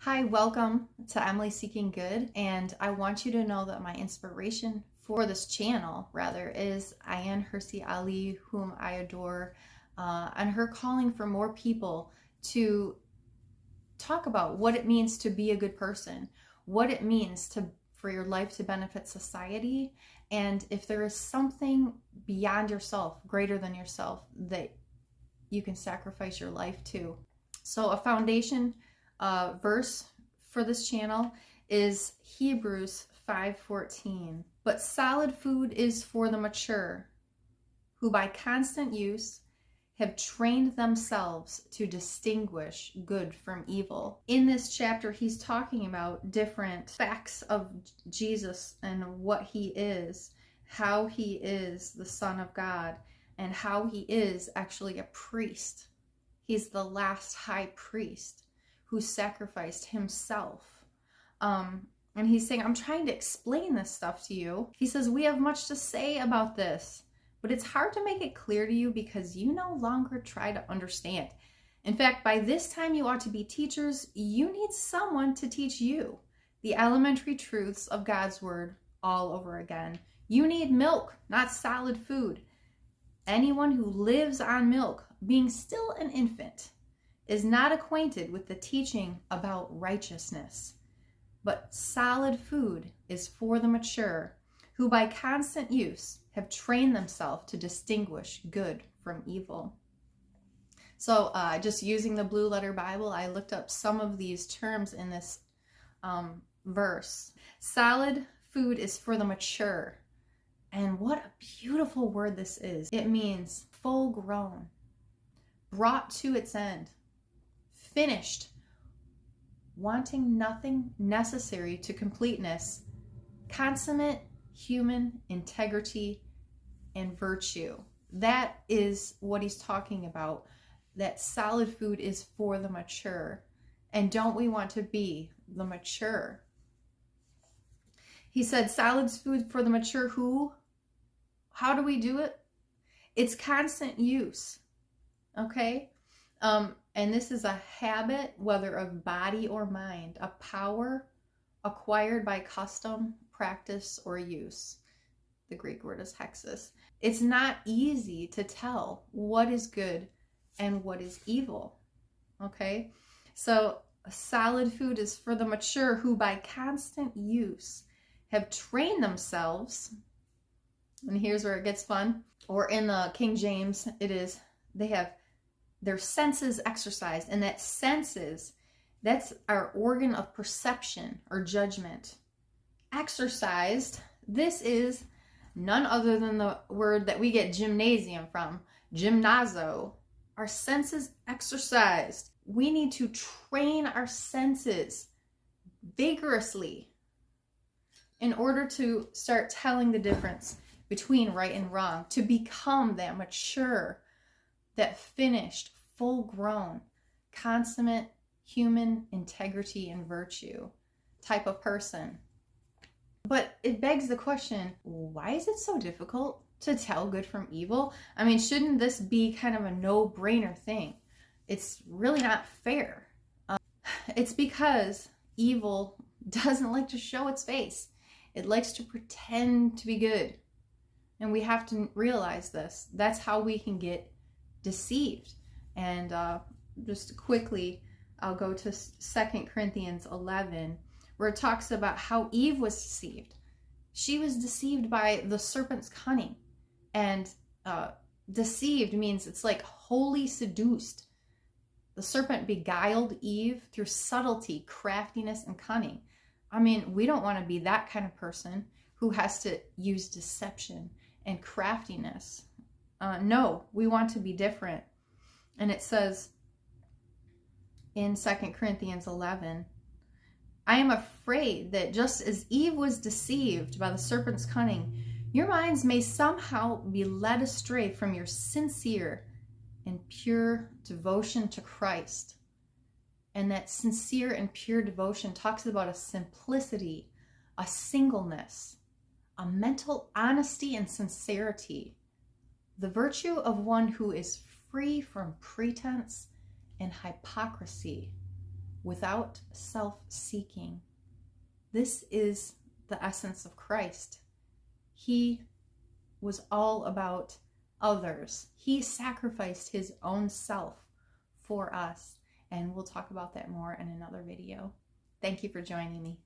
Hi, welcome to Emily Seeking Good, and I want you to know that my inspiration for this channel, rather, is Ayaan Hirsi Ali, whom I adore, and her calling for more people to talk about what it means to be a good person, what it means for your life to benefit society, and if there is something beyond yourself, greater than yourself, that you can sacrifice your life to. So a foundation verse for this channel is Hebrews 5:14. But solid food is for the mature, who by constant use have trained themselves to distinguish good from evil. In this chapter, he's talking about different facts of Jesus and what he is, how he is the Son of God, and how he is actually a priest. He's the last high priest who sacrificed himself. And he's saying, I'm trying to explain this stuff to you. He says, we have much to say about this, but it's hard to make it clear to you because you no longer try to understand. In fact, by this time you ought to be teachers. You need someone to teach you the elementary truths of God's word all over again. You need milk, not solid food. Anyone who lives on milk, being still an infant, is not acquainted with the teaching about righteousness. But solid food is for the mature, who by constant use have trained themselves to distinguish good from evil. So just using the Blue Letter Bible, I looked up some of these terms in this verse. Solid food is for the mature. And what a beautiful word this is. It means full grown, brought to its end, finished, wanting nothing necessary to completeness, consummate human integrity and virtue. That is what he's talking about, that solid food is for the mature. And don't we want to be the mature? He said solid food for the mature who? How do we do it? It's constant use, okay? And this is a habit, whether of body or mind, a power acquired by custom, practice, or use. The Greek word is hexis. It's not easy to tell what is good and what is evil, okay? So solid food is for the mature who by constant use have trained themselves. And here's where it gets fun. Or in the King James, it is, they have their senses exercised. And that senses, that's our organ of perception or judgment. Exercised, this is none other than the word that we get gymnasium from, gymnazo. Our senses exercised. We need to train our senses vigorously in order to start telling the difference between right and wrong, to become that mature, that finished, full-grown, consummate human integrity and virtue type of person. But it begs the question, why is it so difficult to tell good from evil? I mean, shouldn't this be kind of a no-brainer thing? It's really not fair. It's because evil doesn't like to show its face. It likes to pretend to be good. And we have to realize this. That's how we can get deceived. And just quickly, I'll go to 2 Corinthians 11, where it talks about how Eve was deceived. She was deceived by the serpent's cunning. And deceived means it's like wholly seduced. The serpent beguiled Eve through subtlety, craftiness, and cunning. I mean, we don't want to be that kind of person who has to use deception and craftiness. No, we want to be different. And it says in 2 Corinthians 11, I am afraid that just as Eve was deceived by the serpent's cunning, your minds may somehow be led astray from your sincere and pure devotion to Christ. And that sincere and pure devotion talks about a simplicity, a singleness, a mental honesty and sincerity, the virtue of one who is free from pretense and hypocrisy. without self-seeking. This is the essence of Christ. He was all about others. He sacrificed his own self for us. And we'll talk about that more in another video. Thank you for joining me.